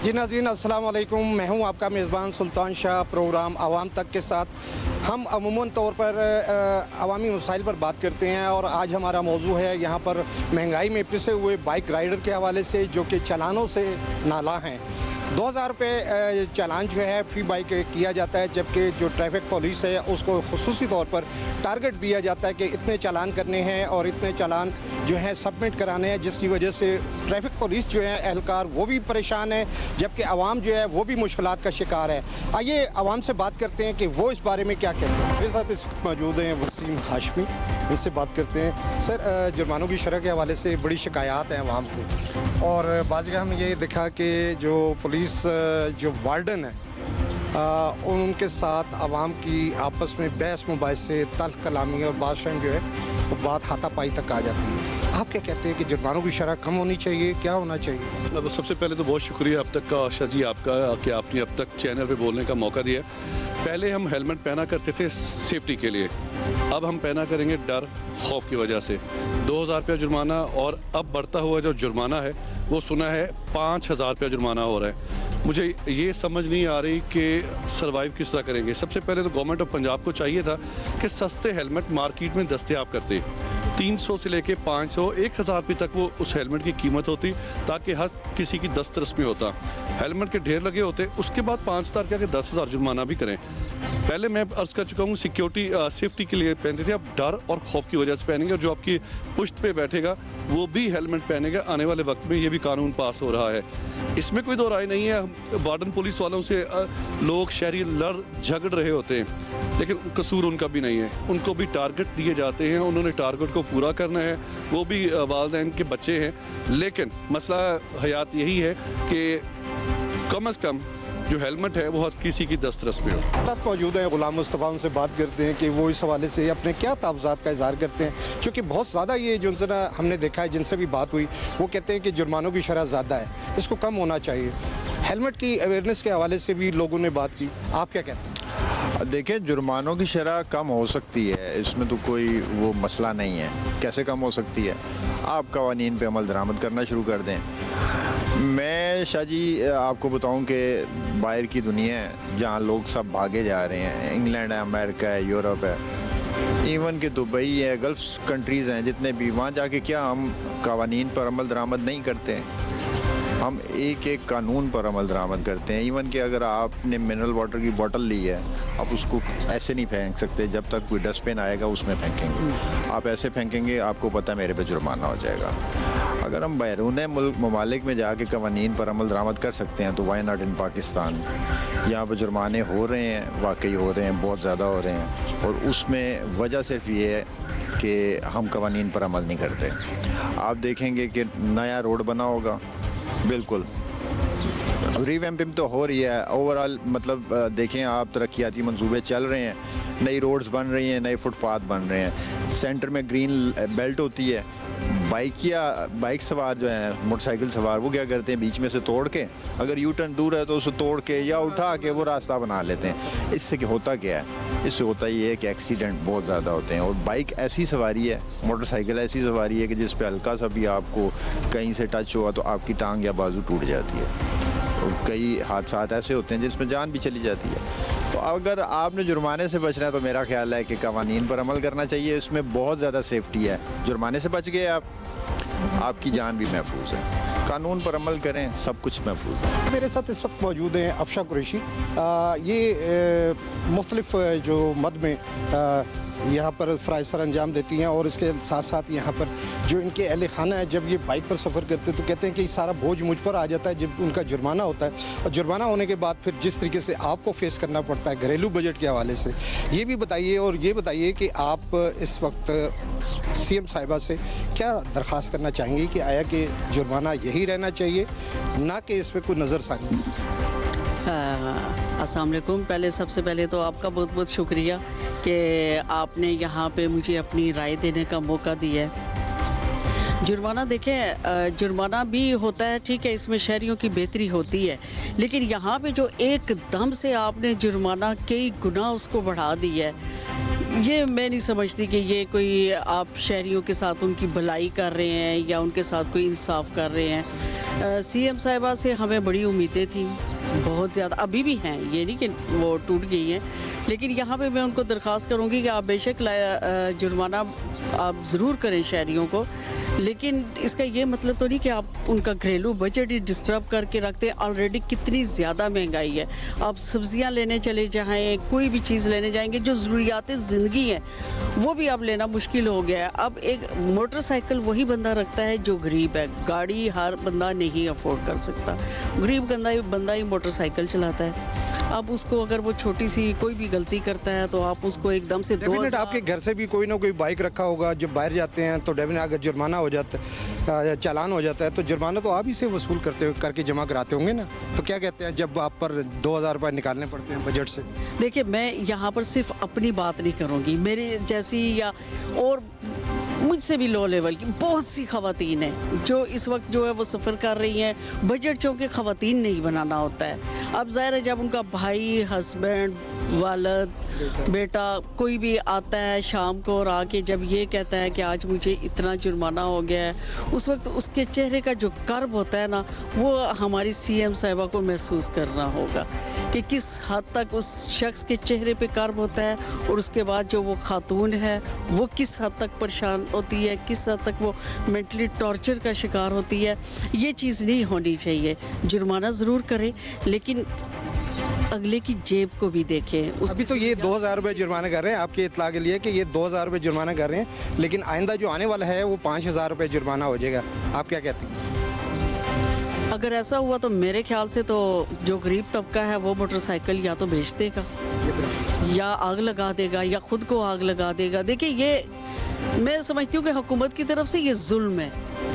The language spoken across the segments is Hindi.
जी नाज़रीन अस्सलाम वालेकुम, मैं हूं आपका मेज़बान सुल्तान शाह। प्रोग्राम आवाम तक के साथ हम अमूमन तौर पर अवामी मसाइल पर बात करते हैं और आज हमारा मौजू है यहाँ पर महंगाई में पिसे हुए बाइक राइडर के हवाले से, जो कि चालानों से नाला हैं। 2000 रुपये चालान जो है फ़ी बाइक किया जाता है, जबकि जो ट्रैफिक पुलिस है उसको खुसूसी तौर पर टारगेट दिया जाता है कि इतने चालान करने हैं और इतने चालान जो है सबमिट कराने हैं, जिसकी वजह से ट्रैफिक पुलिस जो है एहलकार वो भी परेशान है, जबकि आवाम जो है वो भी मुश्किलात का शिकार है। आइए आवाम से बात करते हैं कि वो इस बारे में क्या कहते हैं। मेरे साथ इस वक्त मौजूद हैं वसीम हाशमी, इनसे बात करते हैं। सर, जुर्मानों की शरह के हवाले से बड़ी शिकायत हैं आवाम को, और बाज़ हम ये देखा कि जो पुलिस जो वार्डन है उनके साथ आवाम की आपस में बहस मुबाहिसे, तल्ख कलामी और बात जो है वो बात हाथापाई तक आ जाती है। आप क्या कहते हैं कि जुर्मानों की शरह कम होनी चाहिए, क्या होना चाहिए? तो सबसे पहले तो बहुत शुक्रिया अब तक का आशा जी आपका कि आपने अब तक चैनल पे बोलने का मौका दिया। पहले हम हेलमेट पहना करते थे सेफ्टी के लिए, अब हम पहना करेंगे डर खौफ की वजह से। 2000 रुपया जुर्माना, और अब बढ़ता हुआ जो जुर्माना है वो सुना है 5000 रुपया जुर्माना हो रहा है। मुझे ये समझ नहीं आ रही कि सर्वाइव किस तरह करेंगे। सबसे पहले तो गवर्नमेंट ऑफ पंजाब को चाहिए था कि सस्ते हेलमेट मार्केट में दस्तयाब करते। 300 से लेके 500, 1000 रुपये तक वो उस हेलमेट की कीमत होती, ताकि हर किसी की दस्तरस में होता। हेलमेट के ढेर लगे होते, उसके बाद 5000 क्या कि 10,000 जुर्माना भी करें। पहले मैं अर्ज़ कर चुका हूँ सिक्योरिटी सेफ्टी के लिए पहनते थे, अब डर और खौफ की वजह से पहनेंगे। और जो आपकी पुश्त पे बैठेगा वो भी हेलमेट पहनेगा। आने वाले वक्त में ये भी कानून पास हो रहा है, इसमें कोई दो राय नहीं है। वार्डन पुलिस वालों से लोग शहरी लड़ झगड़ रहे होते हैं, लेकिन कसूर उनका भी नहीं है। उनको भी टारगेट दिए जाते हैं, उन्होंने टारगेट को पूरा करना है। वो भी वालिदैन के बच्चे हैं, लेकिन मसला हयात यही है कि कम अज़ कम जो हेलमेट है वो हर किसी की दस्तरस में हो। साथ मौजूद है गुलाम मुस्तफ़ा, उनसे बात करते हैं कि वो इस हवाले से अपने क्या तावज़ात का इज़हार करते हैं, क्योंकि बहुत ज़्यादा ये जो हमने देखा है, जिनसे भी बात हुई वो कहते हैं कि जुर्मानों की शरह ज़्यादा है, इसको कम होना चाहिए। हेलमेट की अवेयरनेस के हवाले से भी लोगों ने बात की, आप क्या कहते हैं? देखिए, जुर्मानों की शरह कम हो सकती है, इसमें तो कोई वो मसला नहीं है। कैसे कम हो सकती है? आप कवानीन पे अमल दरामद करना शुरू कर दें। मैं शाह जी आपको बताऊं कि बाहर की दुनिया है जहां लोग सब भागे जा रहे हैं। इंग्लैंड है, अमेरिका है, यूरोप है, इवन कि दुबई है, गल्फ़ कंट्रीज़ हैं जितने भी, वहाँ जाके क्या हम कवानीन पर अमल दरामद नहीं करते हैं? हम एक एक कानून पर अमल दरामद करते हैं। इवन कि अगर आपने मिनरल वाटर की बोतल ली है, आप उसको ऐसे नहीं फेंक सकते, जब तक कोई डस्टबिन आएगा उसमें फेंकेंगे। आप ऐसे फेंकेंगे, आपको पता है मेरे पे जुर्माना हो जाएगा। अगर हम बैरून मुल्क ममालिक में जाके कवानीन पर अमल दरामद कर सकते हैं तो वाई नॉट इन पाकिस्तान। यहाँ पर जुर्माने हो रहे हैं, वाकई हो रहे हैं, बहुत ज़्यादा हो रहे हैं, और उसमें वजह सिर्फ ये है कि हम कवानीन पर अमल नहीं करते। आप देखेंगे कि नया रोड बना होगा, बिल्कुल रिवैम्पिंग तो हो रही है ओवरऑल, मतलब देखें आप, तरक्याती मंसूबे चल रहे हैं, नई रोड्स बन रही हैं, नए फुटपाथ बन रहे हैं, सेंटर में ग्रीन बेल्ट होती है। बाइक सवार जो हैं, मोटरसाइकिल सवार, वो क्या करते हैं, बीच में से तोड़ के, अगर यू टर्न दूर है तो उसे तोड़ के या उठा के वो रास्ता बना लेते हैं। इससे क्या होता क्या है? इससे होता ये है कि एक्सीडेंट बहुत ज़्यादा होते हैं। और बाइक ऐसी सवारी है, मोटरसाइकिल ऐसी सवारी है कि जिस पे हल्का सा भी आपको कहीं से टच हुआ तो आपकी टांग या बाजू टूट जाती है। और कई हादसा ऐसे होते हैं जिसमें जान भी चली जाती है। तो अगर आपने जुर्माने से बचना है तो मेरा ख्याल है कि कवानीन पर अमल करना चाहिए, इसमें बहुत ज़्यादा सेफ्टी है। जुर्माने से बच गए आप, आपकी जान भी महफूज है। कानून पर अमल करें, सब कुछ महफूज है। मेरे साथ इस वक्त मौजूद हैं अफशा कुरैशी। ये मुख्तलिफ जो मद में यहाँ पर फ़राइज़ सर अंजाम देती हैं, और इसके साथ साथ यहाँ पर जो इनके अहल खाना है, जब ये बाइक पर सफ़र करते हैं तो कहते हैं कि सारा बोझ मुझ पर आ जाता है जब उनका जुर्माना होता है। और जुर्माना होने के बाद फिर जिस तरीके से आपको फेस करना पड़ता है घरेलू बजट के हवाले से, ये भी बताइए। और ये बताइए कि आप इस वक्त सीएम साहिबा से क्या दरख्वास्त करना चाहेंगे कि आया कि जुर्माना यही रहना चाहिए, ना कि इस पर कोई नज़रसानी? अस्सलाम वालेकुम। पहले सबसे पहले तो आपका बहुत बहुत शुक्रिया कि आपने यहाँ पे मुझे अपनी राय देने का मौका दिया है। जुर्माना देखें, जुर्माना भी होता है, ठीक है, इसमें शहरियों की बेहतरी होती है, लेकिन यहाँ पे जो एकदम से आपने जुर्माना कई गुना उसको बढ़ा दिया है, ये मैं नहीं समझती कि ये कोई आप शहरियों के साथ उनकी भलाई कर रहे हैं या उनके साथ कोई इंसाफ कर रहे हैं। सीएम साहिबा से हमें बड़ी उम्मीदें थी, बहुत ज़्यादा, अभी भी हैं, ये नहीं कि वो टूट गई हैं, लेकिन यहाँ पे मैं उनको दरख्वास्त करूँगी कि आप बेशक जुर्माना आप ज़रूर करें शहरियों को, लेकिन इसका ये मतलब तो नहीं कि आप उनका घरेलू बजट ही डिस्टर्ब करके रखते हैं। ऑलरेडी कितनी ज़्यादा महंगाई है, आप सब्जियां लेने चले जाएं, कोई भी चीज़ लेने जाएंगे, जो ज़रूरियात ज़िंदगी है वो भी अब लेना मुश्किल हो गया है। अब एक मोटरसाइकिल वही बंदा रखता है जो गरीब है, गाड़ी हर बंदा नहीं अफोर्ड कर सकता, गरीब बंदा ही मोटरसाइकिल चलाता है। अब उसको अगर वो छोटी सी कोई भी गलती करता है तो आप उसको एकदम से डेफिनेट आपके घर से भी कोई ना कोई बाइक रखा होगा, जब बाहर जाते हैं तो डेफिनेट अगर जुर्माना हो जाता है, चालान हो जाता है, तो जुर्माना तो आप ही से वसूल करके जमा कराते होंगे ना। तो क्या कहते हैं जब आप पर 2000 रुपये निकालने पड़ते हैं बजट से? देखिए, मैं यहाँ पर सिर्फ अपनी बात नहीं करूँगी, मेरे जैसी या और मुझसे भी लो लेवल की बहुत सी ख़वातीन हैं जो इस वक्त जो है वो सफ़र कर रही हैं। बजट चूँकि ख़वातीन नहीं बनाना होता है। अब ज़ाहिर है जब उनका भाई, हस्बैंड, वालद, बेटा कोई भी आता है शाम को और आके जब ये कहता है कि आज मुझे इतना जुर्माना हो गया है, उस वक्त उसके चेहरे का जो कर्ब होता है ना, वो हमारी सीएम साहिबा को महसूस करना होगा कि किस हद तक उस शख्स के चेहरे पे कर्ब होता है, और उसके बाद जो वो खातून है वो किस हद तक परेशान होती है, किस हद तक वो मेंटली टॉर्चर का शिकार होती है। ये चीज़ नहीं होनी चाहिए। जुर्माना ज़रूर करें, लेकिन अगले की जेब को भी देखें। अभी तो ये 2000 रुपये जुर्माना कर रहे हैं, आपकी इत्तला के लिए कि ये 2000 रुपये जुर्माना कर रहे हैं, लेकिन आइंदा जो आने वाला है वो 5000 रुपये जुर्माना हो जाएगा। आप क्या कहती हैं? अगर ऐसा हुआ तो मेरे ख्याल से तो जो गरीब तबका है वो मोटरसाइकिल या तो बेच देगा या आग लगा देगा या खुद को आग लगा देगा। देखिए, ये मैं समझती हूँ कि हुकूमत की तरफ से ये जुल्म है,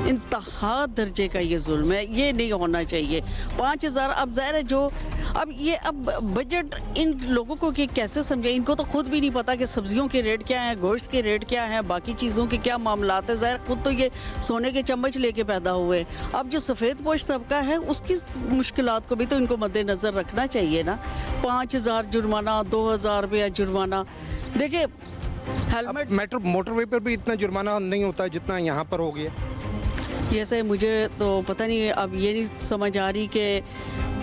इंतहा दर्जे का ये जुल्म है, ये नहीं होना चाहिए। 5000 अब ज़ाहिर है जो अब बजट इन लोगों को कि कैसे समझे, इनको तो खुद भी नहीं पता कि सब्जियों के रेट क्या हैं, गोश्त के रेट क्या हैं, बाकी चीज़ों के क्या मामलात है। ज़ाहिर खुद तो ये सोने के चम्मच लेके पैदा हुए। अब जो सफ़ेद पोश तबका है उसकी मुश्किलात को भी तो इनको मद्देनज़र रखना चाहिए ना। 5000 जुर्माना, 2000 रुपया जुर्माना। देखिए, हेलमेट मोटरवे पर भी इतना जुर्माना नहीं होता जितना यहाँ पर हो गया। जैसे मुझे तो पता नहीं, अब ये नहीं समझ आ रही कि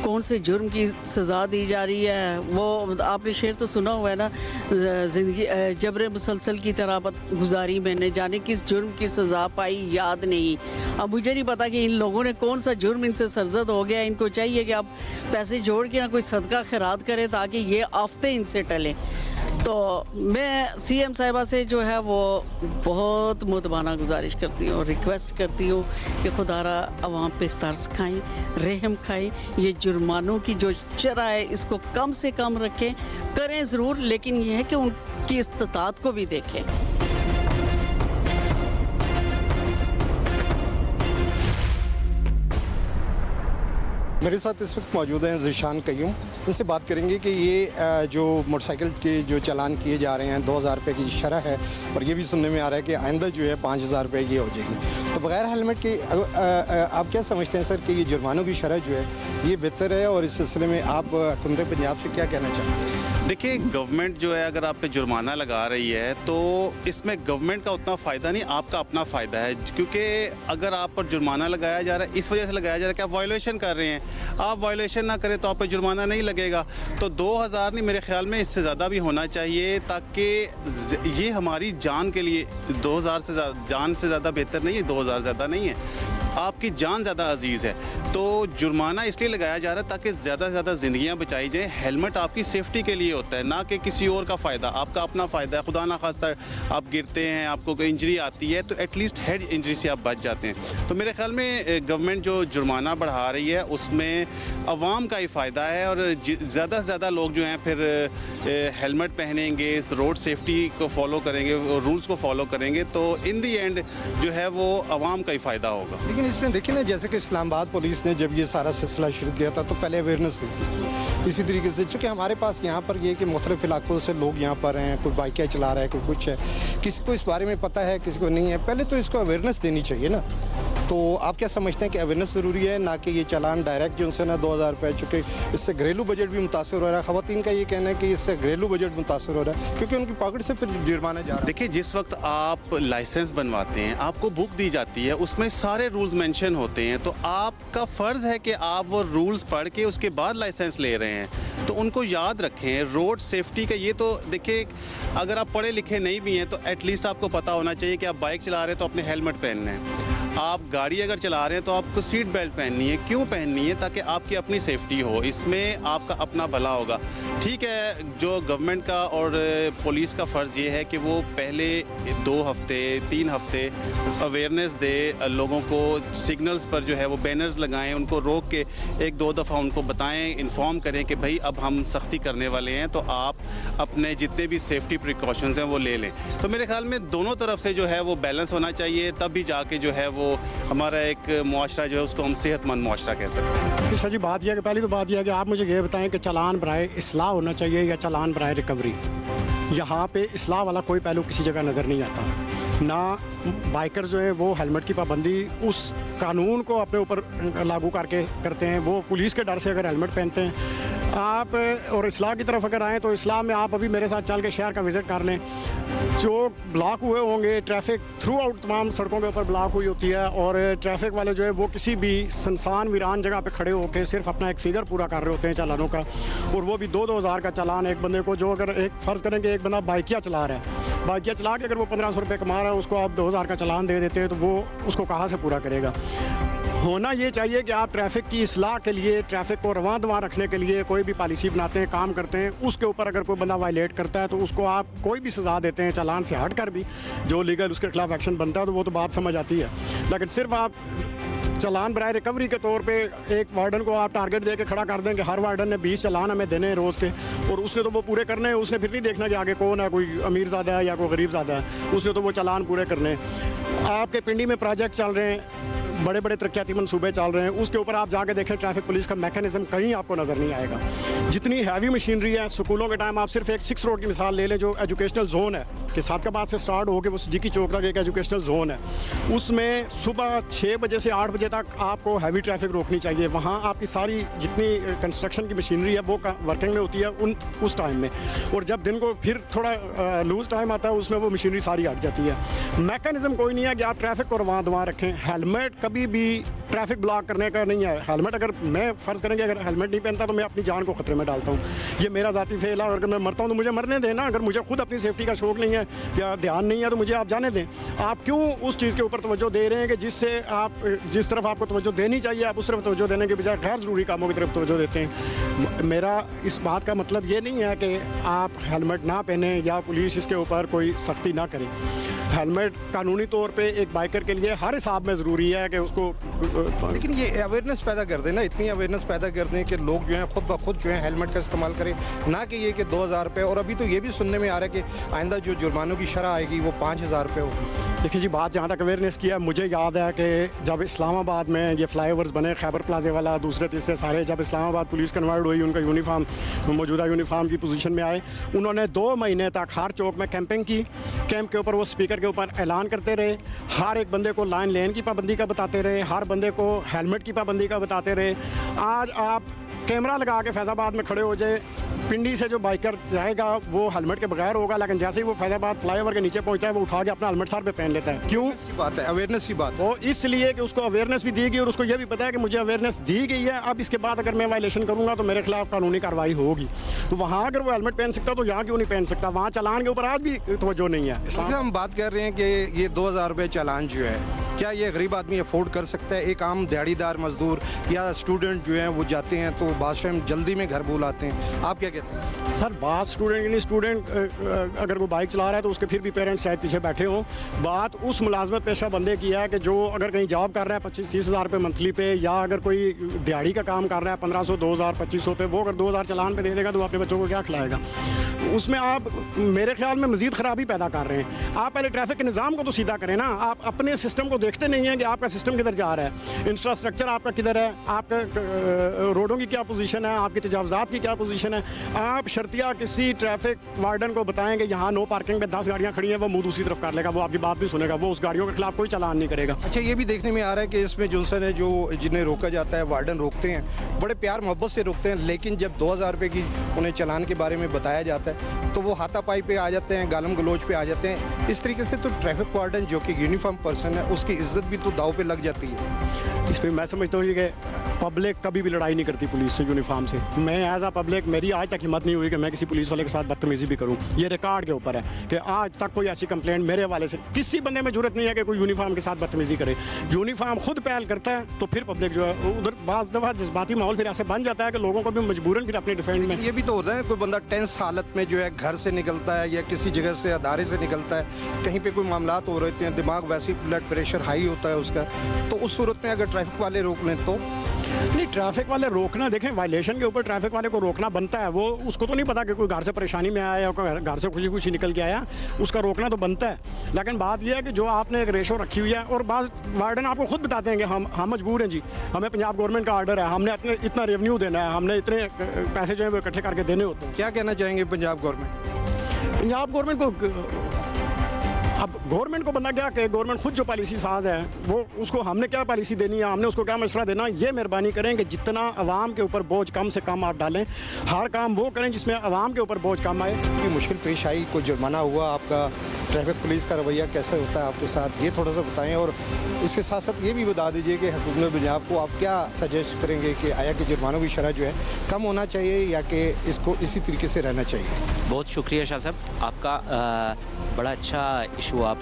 कौन से जुर्म की सज़ा दी जा रही है। वो आपने शेर तो सुना हुआ है ना, ज़िंदगी जबरे मुसलसल की तरह गुजारी मैंने, जाने किस जुर्म की सज़ा पाई याद नहीं। अब मुझे नहीं पता कि इन लोगों ने कौन सा जुर्म इनसे सरजद हो गया। इनको चाहिए कि आप पैसे जोड़ के ना कोई सदका खैरात करें ताकि ये आफतें इनसे टलें। तो मैं सीएम साहिबा से जो है वो बहुत मुतबाना गुजारिश करती हूँ, रिक्वेस्ट करती हूँ कि खुदारा अवाम पे तर्स खाएं, रहम खाएं। ये जुर्मानों की जो शरह है इसको कम से कम रखें, करें ज़रूर, लेकिन ये है कि उनकी इस्तात को भी देखें। मेरे साथ इस वक्त मौजूद हैं ज़ीशान कयूम। इनसे बात करेंगे कि ये जो मोटरसाइकिल के जो चालान किए जा रहे हैं 2000 रुपये की शरह है, और ये भी सुनने में आ रहा है कि आइंदा जो है 5000 रुपये की हो जाएगी। तो बगैर हेलमेट के आप क्या समझते हैं सर कि ये जुर्मानों की शरह जो है ये बेहतर है, और इस सिलसिले में आप हुकूमत पंजाब से क्या कहना चाहते हैं? देखिए, गवर्नमेंट जो है अगर आप पे जुर्माना लगा रही है तो इसमें गवर्नमेंट का उतना फ़ायदा नहीं, आपका अपना फ़ायदा है। क्योंकि अगर आप पर जुर्माना लगाया जा रहा है, इस वजह से लगाया जा रहा है कि आप वायलेशन कर रहे हैं। आप वायलेशन ना करें तो आप पे जुर्माना नहीं लगेगा। तो 2000 नहीं, मेरे ख्याल में इससे ज़्यादा भी होना चाहिए, ताकि ये हमारी जान के लिए 2000 से जान से ज़्यादा बेहतर नहीं है, 2000 ज़्यादा नहीं है, आपकी जान ज़्यादा अजीज़ है। तो जुर्माना इसलिए लगाया जा रहा है ताकि ज़्यादा से ज़्यादा ज़िंदगियाँ बचाई जाएँ। हेलमेट आपकी सेफ्टी के लिए होता है, ना कि किसी और का फ़ायदा, आपका अपना फ़ायदा है। खुदा ना खास्ता आप गिरते हैं, आपको कोई इंजरी आती है तो एटलीस्ट हेड इंजरी से आप बच जाते हैं। तो मेरे ख्याल में गवर्नमेंट जो जुर्माना बढ़ा रही है उसमें अवाम का ही फ़ायदा है, और ज़्यादा से ज़्यादा लोग जो हैं फिर हेलमेट पहनेंगे, इस रोड सेफ्टी को फॉलो करेंगे, रूल्स को फॉलो करेंगे, तो इन दी एंड जो है वो अवाम का ही फ़ायदा होगा। लेकिन इसमें देखिए ना, जैसे कि इस्लामाबाद पुलिस ने जब ये सारा सिलसिला शुरू किया था तो पहले अवेयरनेस दी थी। इसी तरीके से चूँकि हमारे पास यहाँ पर ये कि मुख्तलिफ इलाकों से लोग यहाँ पर हैं, कोई बाइकें चला रहा है, कोई कुछ है, किसी को इस बारे में पता है, किसी को नहीं है। पहले तो इसको अवेयरनेस देनी चाहिए ना। तो आप क्या समझते हैं कि अवेयरनेस ज़रूरी है, ना कि ये चालान डायरेक्ट जो उनसे ना 2000 रुपये, चूँकि इससे घरेलू बजट भी मुतासर हो रहा है। ख़वातीन का ये कहना है कि इससे घरेलू बजट मुतासर हो रहा है क्योंकि उनकी पॉकेट से फिर जुर्माना जा रहा है। देखिए, जिस वक्त आप लाइसेंस बनवाते हैं, आपको बुक दी जाती है, उसमें सारे रूल्स मेंशन होते हैं, तो आपका फ़र्ज़ है कि आप वो रूल्स पढ़ के उसके बाद लाइसेंस ले रहे हैं, तो उनको याद रखें। रोड सेफ्टी का ये तो देखिए, अगर आप पढ़े लिखे नहीं भी हैं तो एटलीस्ट आपको पता होना चाहिए कि आप बाइक चला रहे हैं तो अपने हेलमेट पहनना है, आप गाड़ी अगर चला रहे हैं तो आपको सीट बेल्ट पहननी है। क्यों पहननी है? ताकि आपकी अपनी सेफ्टी हो, इसमें आपका अपना भला होगा। ठीक है, जो गवर्नमेंट का और पुलिस का फ़र्ज़ ये है कि वो पहले 2 हफ्ते 3 हफ्ते अवेयरनेस दे, लोगों को सिग्नल्स पर जो है वो बैनर्स लगाएं, उनको रोक के 1-2 दफ़ा उनको बताएं, इन्फॉर्म करें कि भाई अब हम सख्ती करने वाले हैं, तो आप अपने जितने भी सेफ्टी प्रिकॉशंस हैं वो ले लें। तो मेरे ख्याल में दोनों तरफ से जो है वो बैलेंस होना चाहिए, तब भी जाके जो है वो हमारा एक मुआशरा जो है उसको हम सेहतमंद मुआशरा कह सकते हैं। सर जी, बात यह है कि पहली तो बात यह है कि आप मुझे ये बताएं कि चालान बराए इस्लाह होना चाहिए या चालान बराए रिकवरी। यहाँ पे इस्लाह वाला कोई पहलू किसी जगह नज़र नहीं आता। ना बाइकर जो है वो हेलमेट की पाबंदी उस कानून को अपने ऊपर लागू करके करते हैं, वो पुलिस के डर से अगर हेलमेट पहनते हैं। आप और इस्लाह की तरफ अगर आएँ तो इस्लाह में आप अभी मेरे साथ चल के शहर का विज़िट कर लें, जो ब्लॉक हुए होंगे, ट्रैफिक थ्रू आउट तमाम सड़कों के ऊपर ब्लॉक हुई होती है और ट्रैफिक वाले जो है वो किसी भी सुनसान वीरान जगह पे खड़े होकर सिर्फ अपना एक फ़िगर पूरा कर रहे होते हैं चालानों का, और वो भी 2-2 हज़ार का चालान एक बंदे को। जो अगर एक फ़र्ज़ करें कि एक बंदा बाइकिया चला रहा है, बाइकिया चला के अगर वो 1500 रुपये कमा रहा है, उसको आप 2000 का चालान दे देते हैं, तो वो उसको कहाँ से पूरा करेगा? होना ये चाहिए कि आप ट्रैफिक की इस्लाह के लिए, ट्रैफिक को रवां दवां रखने के लिए कोई भी पॉलिसी बनाते हैं, काम करते हैं, उसके ऊपर अगर कोई बंदा वायलेट करता है तो उसको आप कोई भी सज़ा देते हैं, चालान से हट कर भी जो लीगल उसके खिलाफ एक्शन बनता है, तो वो तो बात समझ आती है। लेकिन सिर्फ आप चालान बराए रिकवरी के तौर पे एक वार्डन को आप टारगेट दे के खड़ा कर दें कि हर वार्डन ने 20 चालान हमें देने हैं रोज़ के, और उसने तो वो पूरे करने हैं, उसने फिर नहीं देखना कि आगे कौन है, कोई अमीर ज़्यादा है या कोई गरीब ज़्यादा है, उसने तो वो चालान पूरे करने हैं। आपके पिंडी में प्रोजेक्ट चल रहे हैं, बड़े बड़े तरक्याती मनसूबे चल रहे हैं, उसके ऊपर आप जाके देखें ट्रैफिक पुलिस का मैकेनिज्म कहीं आपको नज़र नहीं आएगा। जितनी हैवी मशीनरी है, स्कूलों के टाइम आप सिर्फ एक 6 रोड की मिसाल ले लें, जो एजुकेशनल जोन है कि सादकाबाद से स्टार्ट होकर वो सिद्दीकी चौक तक एक एजुकेशनल जोन है, उसमें सुबह 6 बजे से 8 बजे तक आपको हैवी ट्रैफिक रोकनी चाहिए। वहाँ आपकी सारी जितनी कंस्ट्रक्शन की मशीनरी है वो वर्किंग में होती है उस टाइम में, और जब दिन को फिर थोड़ा लूज़ टाइम आता है उसमें वो मशीनरी सारी हट जाती है। मैकेनिज्म कोई नहीं है कि आप ट्रैफिक को रवां दवां रखें। हेलमेट कभी भी ट्रैफिक ब्लॉक करने का नहीं है। हेलमेट अगर मैं फ़र्ज़ करेंगे अगर हेलमेट नहीं पहनता तो मैं अपनी जान को ख़तरे में डालता हूँ, ये मेरा ज़ाती फेल है। अगर मैं मरता हूँ तो मुझे मरने दें ना, अगर मुझे खुद अपनी सेफ्टी का शौक़ नहीं है या ध्यान नहीं है तो मुझे आप जाने दें। आप क्यों उस चीज़ के ऊपर तवज्जो दे रहे हैं कि जिससे आप जिस तरफ आपको तवज्जो देनी चाहिए आप उस तरफ तवज्जो देने के बजाय गैर ज़रूरी कामों की तरफ तवज्जो देते हैं। मेरा इस बात का मतलब ये नहीं है कि आप हेलमेट ना पहने या पुलिस इसके ऊपर कोई सख्ती ना करे। हेलमेट कानूनी तौर पे एक बाइकर के लिए हर हिसाब में ज़रूरी है कि उसको, लेकिन ये अवेयरनेस पैदा कर दें ना, इतनी अवेयरनेस पैदा कर दें कि लोग जो हैं खुद ब खुद जो है हेलमेट का इस्तेमाल करें, ना कि ये कि 2000 रुपये। और अभी तो ये भी सुनने में आ रहा है कि आइंदा जो जुर्मानों की शरह आएगी वो 5000 रुपये होगी। देखिए जी, बात जहाँ तक अवेयरनेस की है, मुझे याद है कि जब इस्लामाबाद में ये फ्लाईओवर्स बने, खैबर प्लाजे वाला, दूसरे तीसरे सारे, जब इस्लामाबाद पुलिस कन्वर्ट हुई, उनका यूनिफॉर्म मौजूदा यूनिफॉर्म की पोजीशन में आए, उन्होंने 2 महीने तक हर चौक में कैंपिंग की। कैंप के ऊपर वो स्पीकर के ऊपर ऐलान करते रहे, हर एक बंदे को लाइन लेन की पाबंदी का बताते रहे, हर बंदे को हेलमेट की पाबंदी का बताते रहे। आज आप कैमरा लगा के फैज़ाबाद में खड़े हो जाए, पिंडी से जो बाइकर जाएगा वो हेलमेट के बगैर होगा, लेकिन जैसे ही वो फैज़ाबाद फ्लाईओवर के नीचे पहुंचता है वो उठा के अपना हेलमेट सर पे पहन लेता है। क्यों? की बात है, अवेयरनेस की बात। वो इसलिए कि उसको अवेयरनेस भी दी गई और उसको ये भी पता है कि मुझे अवेयरनेस दी गई है, अब इसके बाद अगर मैं वायलेशन करूंगा तो मेरे खिलाफ कानूनी कार्रवाई होगी। तो वहाँ अगर वो हेलमेट पहन सकता तो यहाँ क्यों नहीं पहन सकता? वहाँ चालान के ऊपर आज भी तवज्जो नहीं है। इसलिए हम बात कर रहे हैं कि ये 2000 रुपये चालान जो है, क्या ये गरीब आदमी अफोर्ड कर सकता है? एक आम दिहाड़ीदार मजदूर या स्टूडेंट जो हैं वो जाते हैं तो बादशाह जल्दी में घर बुलाते हैं, आप क्या कहते हैं? सर, बात स्टूडेंट की नहीं, स्टूडेंट अगर वो बाइक चला रहा है तो उसके फिर भी पेरेंट्स शायद पीछे बैठे हों। बात उस मुलाजमत पेशा बंदे की है कि जो अगर कहीं जॉब कर रहा है 25-30 हज़ार रुपये मंथली पे, या अगर कोई दिहाड़ी का काम कर रहा है 1500, 2000, 2500 पे, वो अगर 2000 चालान पे दे देगा तो वो अपने बच्चों को क्या खिलाएगा? उसमें आप मेरे ख्याल में मज़ीद ख़राबी पैदा कर रहे हैं। आप पहले ट्रैफिक के निज़ाम को तो सीधा करें ना, आप अपने सिस्टम को देखते नहीं हैं कि आपका सिस्टम किधर जा रहा है, इंफ्रास्ट्रक्चर आपका किधर है, आपका रोडों की क्या पोजीशन है, आपकी तजावज़ात की क्या पोजीशन है। आप शर्तिया किसी ट्रैफिक वार्डन को बताएंगे यहाँ नो पार्किंग पे 10 गाड़ियाँ खड़ी हैं, वो मुँह दूसरी तरफ कर लेगा, वो आपकी बात नहीं सुनेगा, वो उस गाड़ियों के खिलाफ कोई चालान नहीं करेगा। अच्छा, ये भी देखने में आ रहा है कि इसमें जुल्सन है, जो जिन्हें रोका जाता है वार्डन रोकते हैं, बड़े प्यार मोहब्बत से रोकते हैं, लेकिन जब 2000 रुपये की उन्हें चालान के बारे में बताया जाता है तो वो हाथापाई पे आ जाते हैं, गालम गलोच पे आ जाते हैं। इस तरीके से तो ट्रैफिक वार्डन जो कि यूनिफॉर्म पर्सन है, उसकी इज्जत भी तो दाव पे लग जाती है। इस पर मैं समझता हूँ कि पब्लिक कभी भी लड़ाई नहीं करती पुलिस से यूनिफॉर्म से। मैं एज आ पब्लिक, मेरी आज तक हिम्मत नहीं हुई कि मैं किसी पुलिस वाले के साथ बदतमीजी भी करूँ। ये रिकॉर्ड के ऊपर है कि आज तक कोई ऐसी कंप्लेंट मेरे हवाले से किसी बंदे में जरूरत नहीं है कि कोई यूनिफॉर्म के साथ बदतमीजी करे। यूनिफॉर्म खुद पहल करता है तो फिर पब्लिक जो है उधर बाज़ दफ़ा जज्बाती माहौल फिर ऐसे बन जाता है कि लोगों को भी मजबूरन फिर अपने डिफेंड में। ये भी तो होता है, कोई बंदा टेंस हालत में जो है घर से निकलता है या किसी जगह से अदारे से निकलता है, कहीं पे कोई मामलात हो रहे हैं, दिमाग वैसे ही ब्लड प्रेशर हाई होता है उसका, तो उस सूरत में अगर ट्रैफिक वाले रोक लें तो नहीं, ट्रैफिक वाले रोकना, देखें वायलेशन के ऊपर ट्रैफिक वाले को रोकना बनता है। वो उसको तो नहीं पता कि कोई घर से परेशानी में आया या घर से खुशी खुशी निकल के आया, उसका रोकना तो बनता है। लेकिन बात यह है कि जो आपने एक रेशो रखी हुई है, और बात वार्डन आपको खुद बताते हैं कि हम मजबूर हैं जी, हमें पंजाब गवर्नमेंट का आर्डर है, हमने इतना रेवेन्यू देना है, हमने इतने पैसे जो है वो इकट्ठे करके देने होते हैं। क्या कहना चाहेंगे पंजाब गवर्नमेंट को? अब गवर्नमेंट को बंदा क्या कि गवर्नमेंट खुद जो पॉलिसी साज है वो उसको हमने क्या पॉलिसी देनी है, हमने उसको क्या मशवरा देना, ये मेहरबानी करें कि जितना आवाम के ऊपर बोझ कम से कम आप डालें, हर काम वो करें जिसमें आवाम के ऊपर बोझ कम आए। कोई मुश्किल पेश आई, कोई जुर्माना हुआ, आपका ट्रैफिक पुलिस का रवैया कैसे होता है आपके साथ, ये थोड़ा सा बताएं। और इसके साथ साथ ये भी बता दीजिए कि हुकूमत पंजाब को आप क्या सजेस्ट करेंगे कि आया कि जुर्मानों की शरह जो है कम होना चाहिए या कि इसको इसी तरीके से रहना चाहिए। बहुत शुक्रिया शाह साहब, आपका बड़ा अच्छा इशू आप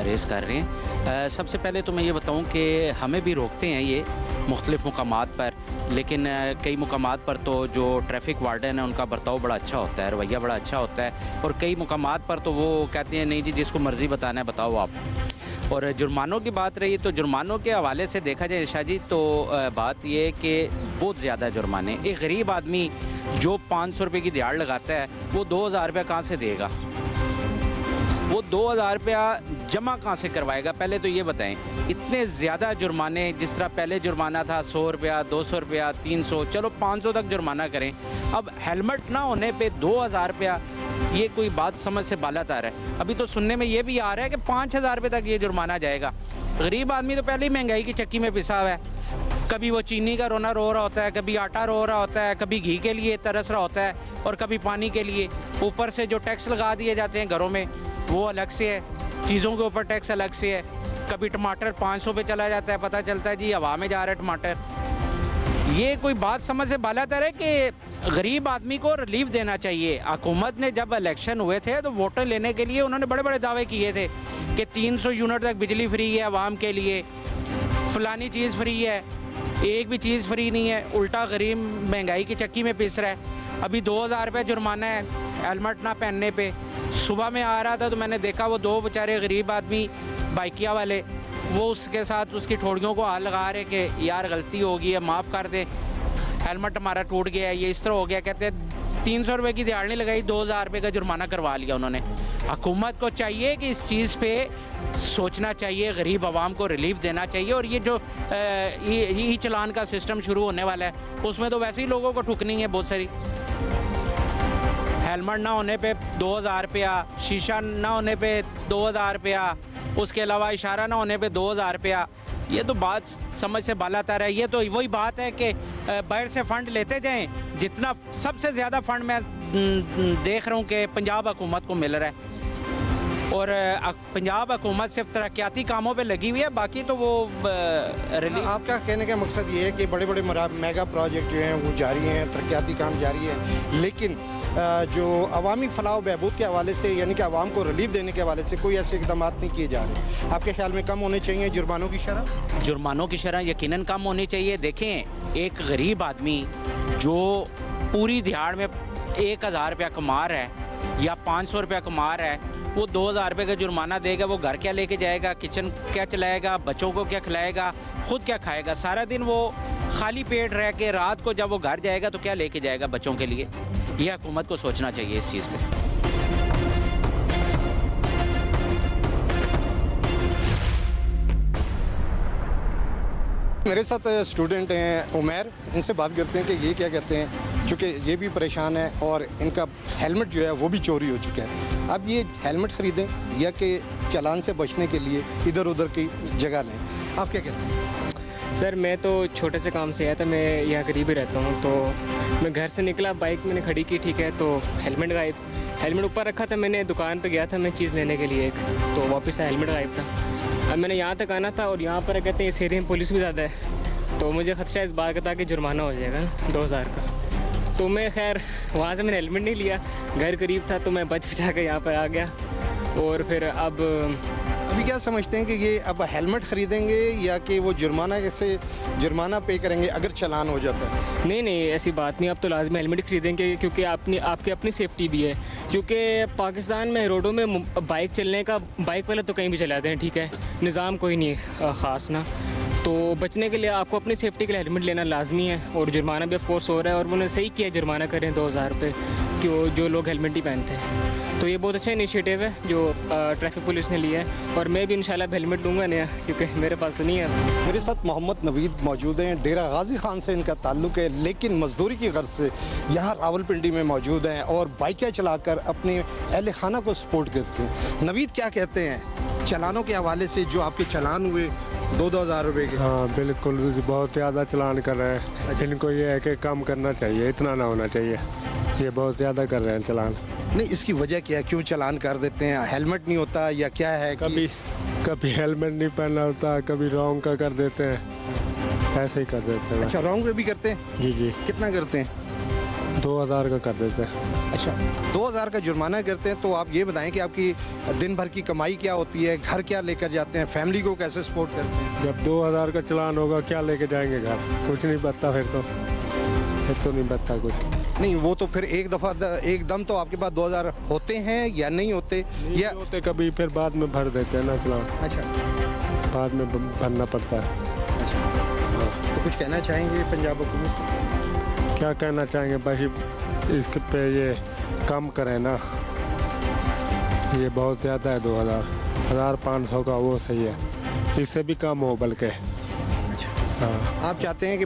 रेस कर रहे हैं। सबसे पहले तो मैं ये बताऊं कि हमें भी रोकते हैं ये मुख्तलिफ़ मुकामात पर, लेकिन कई मुकामात पर तो जो ट्रैफिक वार्डन है उनका बर्ताव बड़ा अच्छा होता है, रवैया बड़ा अच्छा होता है, और कई मुकामात पर तो वो कहते हैं नहीं जी जिसको मर्ज़ी बताना है बताओ आप। और जुर्मानों की बात रही तो जुर्मानों के हवाले से देखा जाए शाह जी तो बात ये है कि बहुत ज़्यादा जुर्माने, एक गरीब आदमी जो 500 रुपये की दिहाड़ लगाता है वो 2000 रुपया कहाँ से देगा, वो 2000 रुपया जमा कहाँ से करवाएगा, पहले तो ये बताएं। इतने ज़्यादा जुर्माने, जिस तरह पहले जुर्माना था 100 रुपया, 200 रुपया, 300, चलो 500 तक जुर्माना करें, अब हेलमेट ना होने पे 2000 रुपया, ये कोई बात समझ से बालातर है। अभी तो सुनने में ये भी आ रहा है कि 5000 रुपये तक ये जुर्माना जाएगा। गरीब आदमी तो पहले ही महंगाई की चक्की में पिसा हुआ है, कभी वो चीनी का रोना रो रहा होता है, कभी आटा रो रहा होता है, कभी घी के लिए तरस रहा होता है और कभी पानी के लिए। ऊपर से जो टैक्स लगा दिए जाते हैं घरों में वो अलग से है, चीज़ों के ऊपर टैक्स अलग से है। कभी टमाटर 500 पे चला जाता है, पता चलता है जी हवा में जा रहा है टमाटर। ये कोई बात समझ से बालातर है कि गरीब आदमी को रिलीफ देना चाहिए। हुकूमत ने जब इलेक्शन हुए थे तो वोटर लेने के लिए उन्होंने बड़े बड़े दावे किए थे कि 300 यूनिट तक बिजली फ्री है आवाम के लिए, फलानी चीज़ फ्री है, एक भी चीज़ फ्री नहीं है। उल्टा गरीब महंगाई की चक्की में पिस रहा है। अभी 2000 रुपये जुर्माना है हेलमेट ना पहनने पे। सुबह में आ रहा था तो मैंने देखा वो दो बेचारे गरीब आदमी बाइकिया वाले, वो उसके साथ उसकी ठोड़ियों को हाथ लगा रहे कि यार गलती हो गई है माफ़ कर दे, हेलमेट हमारा टूट गया है, ये इस तरह हो गया। कहते 300 रुपये की दिहाड़ी लगाई, 2000 रुपये का जुर्माना करवा लिया उन्होंने। हुकूमत को चाहिए कि इस चीज़ पे सोचना चाहिए, गरीब आवाम को रिलीफ देना चाहिए। और ये जो ई चलान का सिस्टम शुरू होने वाला है उसमें तो वैसे ही लोगों को ठुकनी है बहुत सारी। हेलमेट ना होने पे 2000 रुपया, शीशा ना होने पे 2000 रुपया, उसके अलावा इशारा ना होने पे 2000 रुपया। ये तो बात समझ से बालातर है। ये तो वही बात है कि बाहर से फ़ंड लेते जाएं, जितना सबसे ज़्यादा फ़ंड मैं देख रहा हूँ कि पंजाब हुकूमत को मिल रहा है, और पंजाब हुकूमत सिर्फ तरक्याती कामों पे लगी हुई है, बाकी तो वो रिलीफ। आपका कहने का मकसद ये है कि बड़े बड़े मेगा प्रोजेक्ट जो हैं वो जारी हैं, तरक्याती काम जारी है, लेकिन जो अवामी फलाह बहबूद के हवाले से यानी कि आवाम को रिलीफ देने के हवाले से कोई ऐसे इकदाम नहीं किए जा रहे। आपके ख्याल में कम होने चाहिए जुर्मानों की शरह? जुर्मानों की शरह यकीनन कम होनी चाहिए। देखें, एक गरीब आदमी जो पूरी दिहाड़ में 1000 रुपया कमा रहा है या 500 रुपया कमा रहा है, वो 2000 रुपये का जुर्माना देगा, वो घर क्या लेके जाएगा, किचन क्या चलाएगा, बच्चों को क्या खिलाएगा, खुद क्या खाएगा? सारा दिन वो खाली पेट रह के रात को जब वो घर जाएगा तो क्या लेके जाएगा बच्चों के लिए? ये हुकूमत को सोचना चाहिए इस चीज़ पे। मेरे साथ स्टूडेंट हैं उमैर, इनसे बात करते हैं कि ये क्या कहते हैं, क्योंकि ये भी परेशान है और इनका हेलमेट जो है वो भी चोरी हो चुका है। अब ये हेलमेट ख़रीदें या कि चालान से बचने के लिए इधर उधर की जगह लें, आप क्या कहते हैं? सर मैं तो छोटे से काम से आया था, मैं यहाँ करीब ही रहता हूँ। तो मैं घर से निकला, बाइक मैंने खड़ी की, ठीक है, तो हेलमेट गायब। हेलमेट ऊपर रखा था, मैंने दुकान पे गया था मैं चीज़ लेने के लिए एक, तो वापस आया हेलमेट गायब था। अब मैंने यहाँ तक आना था और यहाँ पर कहते हैं इस एरिया में पुलिस भी ज़्यादा है, तो मुझे खदशा इस बात का था कि जुर्माना हो जाएगा 2000 का। तो मैं खैर वहाँ से मैंने हेलमेट नहीं लिया, घर करीब था तो मैं बच बचा के यहाँ पर आ गया। और फिर अब अभी क्या समझते हैं कि ये अब हेलमेट ख़रीदेंगे या कि वो जुर्माना पे करेंगे अगर चालान हो जाता है? नहीं ऐसी बात नहीं, अब तो लाजमी हेलमेट खरीदेंगे क्योंकि आपकी अपनी सेफ्टी भी है। क्योंकि पाकिस्तान में रोडों में बाइक चलने का, बाइक वाले तो कहीं भी चलाते हैं, ठीक है, निज़ाम कोई नहीं है ख़ास ना, तो बचने के लिए आपको अपनी सेफ्टी के लिए हेलमेट लेना लाजमी है। और जुर्माना भी ऑफ कोर्स हो रहा है और उन्होंने सही किया जुर्माना करें 2000 रुपये कि जो लोग हेलमेट ही पहनते हैं। तो ये बहुत अच्छा इनिशिएटिव है जो ट्रैफिक पुलिस ने लिया है और मैं भी इंशाल्लाह हेलमेट लूँगा नया, क्योंकि मेरे पास तो नहीं है। मेरे साथ मोहम्मद नवीद मौजूद हैं, डेरा गाजी खान से इनका ताल्लुक़ है, लेकिन मजदूरी की गर्ज से यहाँ रावलपिंडी में मौजूद हैं और बाइकें चलाकर अपने अहल खाना को सपोर्ट करते हैं। नवीद क्या कहते हैं चलानों के हवाले से, जो आपके चलान हुए 2-2000 रुपये के? हाँ बिल्कुल, बहुत ज़्यादा चलान कर रहे हैं। इनको ये है कि कम करना चाहिए, इतना ना होना चाहिए, ये बहुत ज़्यादा कर रहे हैं चलान। नहीं, इसकी वजह क्या है, क्यों चलान कर देते हैं? हेलमेट नहीं होता या क्या है? कभी हेलमेट नहीं पहनना होता, कभी रॉन्ग का कर देते हैं, ऐसे ही कर देते हैं। अच्छा, रॉन्ग पे भी करते हैं? जी। कितना करते हैं? 2000 का कर देते हैं। अच्छा, 2000 का जुर्माना करते हैं। तो आप ये बताएं कि आपकी दिन भर की कमाई क्या होती है, घर क्या लेकर जाते हैं, फैमिली को कैसे सपोर्ट करते हैं? जब 2000 का चलान होगा क्या लेके जाएंगे घर? कुछ नहीं बचता, फिर तो नहीं बचता कुछ। नहीं, वो तो फिर एकदम तो आपके पास 2000 होते हैं या नहीं होते? या होते कभी, फिर बाद में भर देते हैं ना चलान। अच्छा, बाद में भरना पड़ता है। अच्छा, तो कुछ कहना चाहेंगे पंजाब हुकूमत? क्या कहना चाहेंगे, बस इसके पे ये कम करें ना, ये बहुत ज़्यादा है। 1500 का वो सही है, इससे भी कम हो बल्कि। अच्छा, हाँ, आप चाहते हैं कि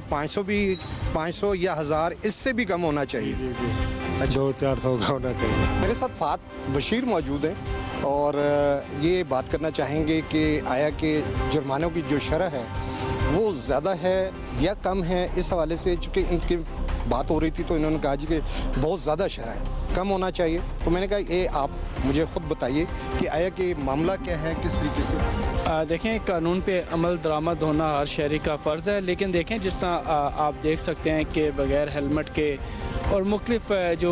500 या 1000 इससे भी कम होना चाहिए? जी। 200-400 का होना चाहिए। मेरे साथ फात बशीर मौजूद हैं और ये बात करना चाहेंगे कि आया कि जुर्मानों की जो शरह है वो ज़्यादा है या कम है। इस हवाले से चूँकि इनकी बात हो रही थी तो इन्होंने कहा जी कि बहुत ज़्यादा शरह है, कम होना चाहिए। तो मैंने कहा ये आप मुझे ख़ुद बताइए कि आया कि मामला क्या है, किस तरीके से? देखें, कानून पे अमल दरामद होना हर शहरी का फ़र्ज़ है, लेकिन देखें जिस तरह आप देख सकते हैं कि बग़ैर हेलमेट के और मुख्तलिफ जो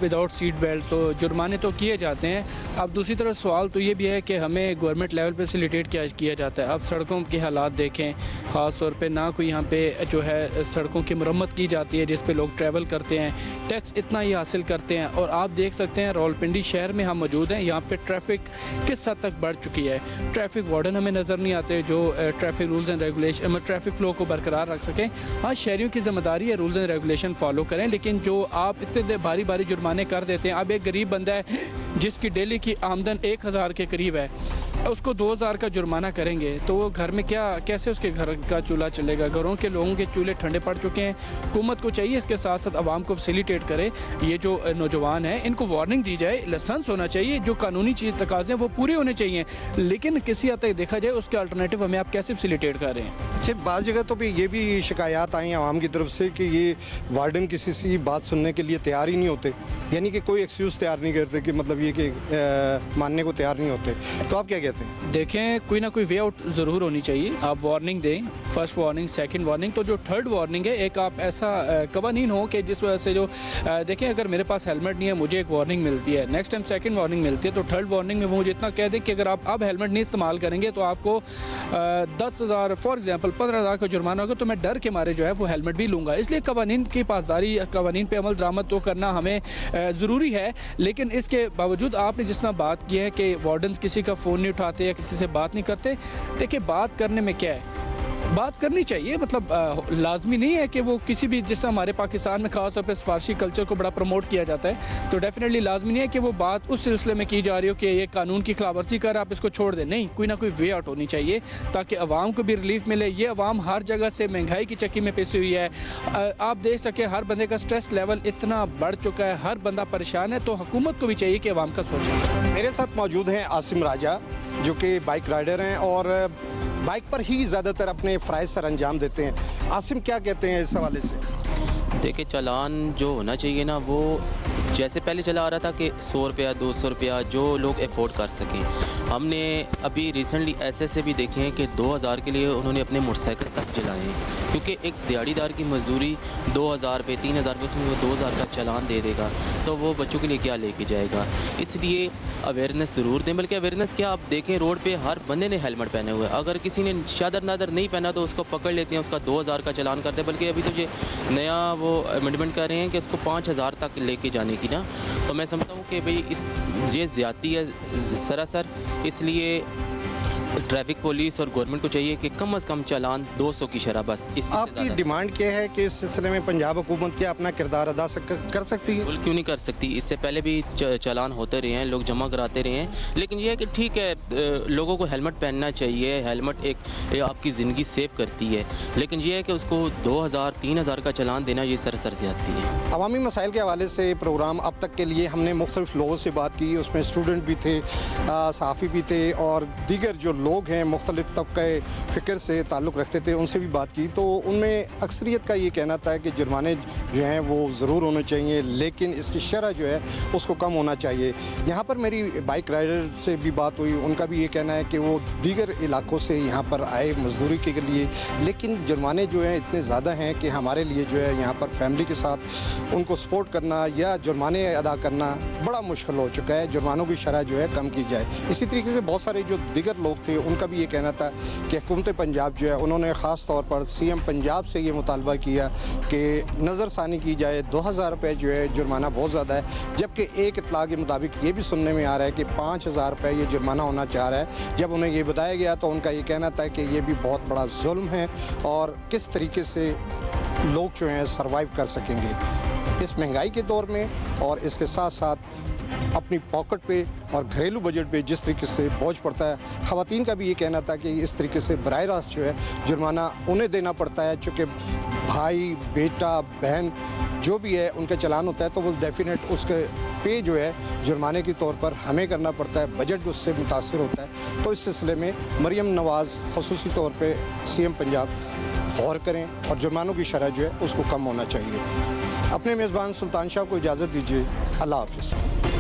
विदाउट सीट बेल्ट, तो जुर्माने तो किए जाते हैं। अब दूसरी तरफ सवाल तो ये भी है कि हमें गवर्नमेंट लेवल पे फैसिलिटेट क्या किया जाता है। अब सड़कों के हालात देखें, ख़ास तौर पे ना कोई यहाँ पे जो है सड़कों की मरम्मत की जाती है जिस पे लोग ट्रैवल करते हैं, टैक्स इतना ही हासिल करते हैं। और आप देख सकते हैं रावलपिंडी शहर में हम मौजूद हैं, यहाँ पे ट्रैफिक किस हद तक बढ़ चुकी है। ट्रैफिक वार्डन हमें नज़र नहीं आते जो traffic rules and regulation, traffic flow को बरकरार रख सकें। हाँ, शहरियों की जिम्मेदारी है रूल्स एंड रेगुलेशन फॉलो करें, लेकिन जो आप इतने भारी जुर्माने कर देते हैं। अब एक गरीब बंदा है जिसकी डेली की आमदन 1000 के करीब है, उसको 2000 का जुर्माना करेंगे तो वो घर में कैसे उसके घर का चूल्हा चलेगा? घरों के लोगों के चूल्हे ठंडे पड़ चुके हैं। हुकूमत को चाहिए इसके साथ साथ आवाम को फैसिलिटेट करे। ये जो नौजवान हैं इनको वार्निंग दी जाए, लाइसेंस होना चाहिए, जो कानूनी चीज़ तकाज़े वो पूरे होने चाहिए, लेकिन किसी हद तक देखा जाए उसके अल्टरनेटिव हमें आप कैसे फैसिलिटेट कर रहे हैं। अच्छा, बाज़ जगह तो भी ये भी शिकायत आई आवाम की तरफ से कि ये वार्डन किसी की बात सुनने के लिए तैयार ही नहीं होते, यानी कि कोई एक्सक्यूज़ तैयार नहीं करते, कि मतलब ये कि मानने को तैयार नहीं होते। तो आप क्या कहते हैं? देखें, कोई ना कोई वे आउट ज़रूर होनी चाहिए। आप वार्निंग दें, फर्स्ट वार्निंग, सेकंड वार्निंग, तो जो थर्ड वार्निंग है एक आप ऐसा कवानीन हो कि जिस वजह से जो देखें, अगर मेरे पास हेलमेट नहीं है मुझे एक वार्निंग मिलती है, नेक्स्ट टाइम सेकंड वार्निंग मिलती है, तो थर्ड वार्निंग में वो मुझे इतना कह दें कि अगर आप अब हेलमेट नहीं इस्तेमाल करेंगे तो आपको 10,000 फॉर एग्जाम्पल 15,000 का जुर्माना होगा, तो मैं डर के मारे जो है वो हेलमेट भी लूँगा। इसलिए कवानीन की पासदारी, कवानीन पर अमल दरामद तो करना हमें ज़रूरी है, लेकिन इसके बावजूद आपने जिस तरह बात की है कि वार्डन किसी का फ़ोन नहीं उठाते या किसी से बात नहीं करते, देखिए बात करने में क्या है, बात करनी चाहिए, मतलब लाजमी नहीं है कि वो किसी भी, जैसे हमारे पाकिस्तान में खास तौर पर सिफारशी कल्चर को बड़ा प्रमोट किया जाता है, तो डेफिनेटली लाजमी नहीं है कि वो बात उस सिलसिले में की जा रही हो कि ये कानून की खिलाफवर्जी कर आप इसको छोड़ दें। नहीं, कोई ना कोई वे आउट होनी चाहिए ताकि आवाम को भी रिलीफ मिले। ये आवाम हर जगह से महंगाई की चक्की में पिसी हुई है। आप देख सकें हर बंदे का स्ट्रेस लेवल इतना बढ़ चुका है, हर बंदा परेशान है, तो हुकूमत को भी चाहिए कि आवाम का सोचें। मेरे साथ मौजूद हैं आसिम राजा, जो कि बाइक राइडर हैं और बाइक पर ही ज़्यादातर अपने फ़राइज़ सर अंजाम देते हैं। आसिम, क्या कहते हैं इस हवाले से? देखिए, चालान जो होना चाहिए ना, वो जैसे पहले चला आ रहा था कि 100 रुपया 200 रुपया जो लोग अफोर्ड कर सकें। हमने अभी रिसेंटली ऐसे भी देखे हैं कि 2000 के लिए उन्होंने अपने मोटरसाइकिल तक जलाए हैं, क्योंकि एक दिहाड़ीदार की मजदूरी 2000 रुपये 3000 रुपये, उसमें वो 2000 का चालान दे देगा, तो वो बच्चों के लिए क्या लेके जाएगा। इसलिए अवेयरनेस ज़रूर दें। बल्कि अवेयरनेस क्या, आप देखें रोड पे हर बंदे ने हेलमेट पहने हुए, अगर किसी ने चादर नादर नहीं पहना तो उसको पकड़ लेते हैं, उसका 2000 का चालान करते हैं। बल्कि अभी तो ये नया वो अमेंडमेंट कर रहे हैं कि उसको 5000 तक लेके जाने की ना, तो मैं समझता हूँ कि भाई ये ज़्यादती है सरासर। इसलिए ट्रैफिक पुलिस और गवर्नमेंट को चाहिए कि कम से कम चालान 200 की शरह बस। आपकी डिमांड क्या है कि इस सिलसिले में पंजाब हुकूमत क्या अपना किरदार अदा कर सकती है? क्यों नहीं कर सकती। इससे पहले भी चालान होते रहे हैं, लोग जमा कराते रहे हैं, लेकिन यह है कि ठीक है, लोगों को हेलमेट पहनना चाहिए। हेलमेट एक आपकी ज़िंदगी सेव करती है, लेकिन यह है कि उसको 2000-3000 का चालान देना, ये सरासर ज़्यादती है। अवामी मसाइल के हवाले से प्रोग्राम अब तक के लिए हमने मुख्तलिफ लोगों से बात की, उसमें स्टूडेंट भी थे, सहाफ़ी भी थे और दीगर जो लोग हैं मुख्तलिफ तबक़े फ़िक्र से ताल्लुक़ रखते थे, उनसे भी बात की। तो उनमें अक्सरियत का ये कहना था कि जुर्माने जो हैं वो ज़रूर होने चाहिए, लेकिन इसकी शरह जो है उसको कम होना चाहिए। यहाँ पर मेरी बाइक राइडर से भी बात हुई, उनका भी ये कहना है कि वो दीगर इलाकों से यहाँ पर आए मजदूरी के लिए, लेकिन जुर्माने जो हैं इतने ज़्यादा हैं कि हमारे लिए जो है यहाँ पर फैमिली के साथ उनको सपोर्ट करना या जुर्माने अदा करना बड़ा मुश्किल हो चुका है। जुर्मानों की शरह जो है कम की जाए। इसी तरीके से बहुत सारे जो दीगर लोग थे उनका भी ये कहना था कि हुकूमत पंजाब जो है, उन्होंने ख़ास तौर पर CM पंजाब से ये मुतालबा किया कि नज़रसानी की जाए। 2000 रुपये जो है जुर्माना बहुत ज़्यादा है, जबकि एक इत्तला के मुताबिक ये भी सुनने में आ रहा है कि 5000 रुपये ये जुर्माना होना चाह रहा है। जब उन्हें ये बताया गया तो उनका ये कहना था कि ये भी बहुत बड़ा जुल्म है और किस तरीके से लोग जो हैं सर्वाइव कर सकेंगे इस महंगाई के दौर में, और इसके साथ साथ अपनी पॉकेट पे और घरेलू बजट पे जिस तरीके से बोझ पड़ता है। ख़वातीन का भी ये कहना था कि इस तरीके से बराह रास्त जो है जुर्माना उन्हें देना पड़ता है, चूँकि भाई बेटा बहन जो भी है उनका चालान होता है तो वो डेफिनेट उसके पे जो है जुर्माने के तौर पर हमें करना पड़ता है, बजट उससे मुतासर होता है। तो इस सिलसिले में मरियम नवाज़ ख़ुसूसी तौर पर CM पंजाब गौर करें और जुर्मानों की शरह जो है उसको कम होना चाहिए। अपने मेज़बान सुल्तान शाह को इजाज़त दीजिए। अल्लाह हाफ़िज़।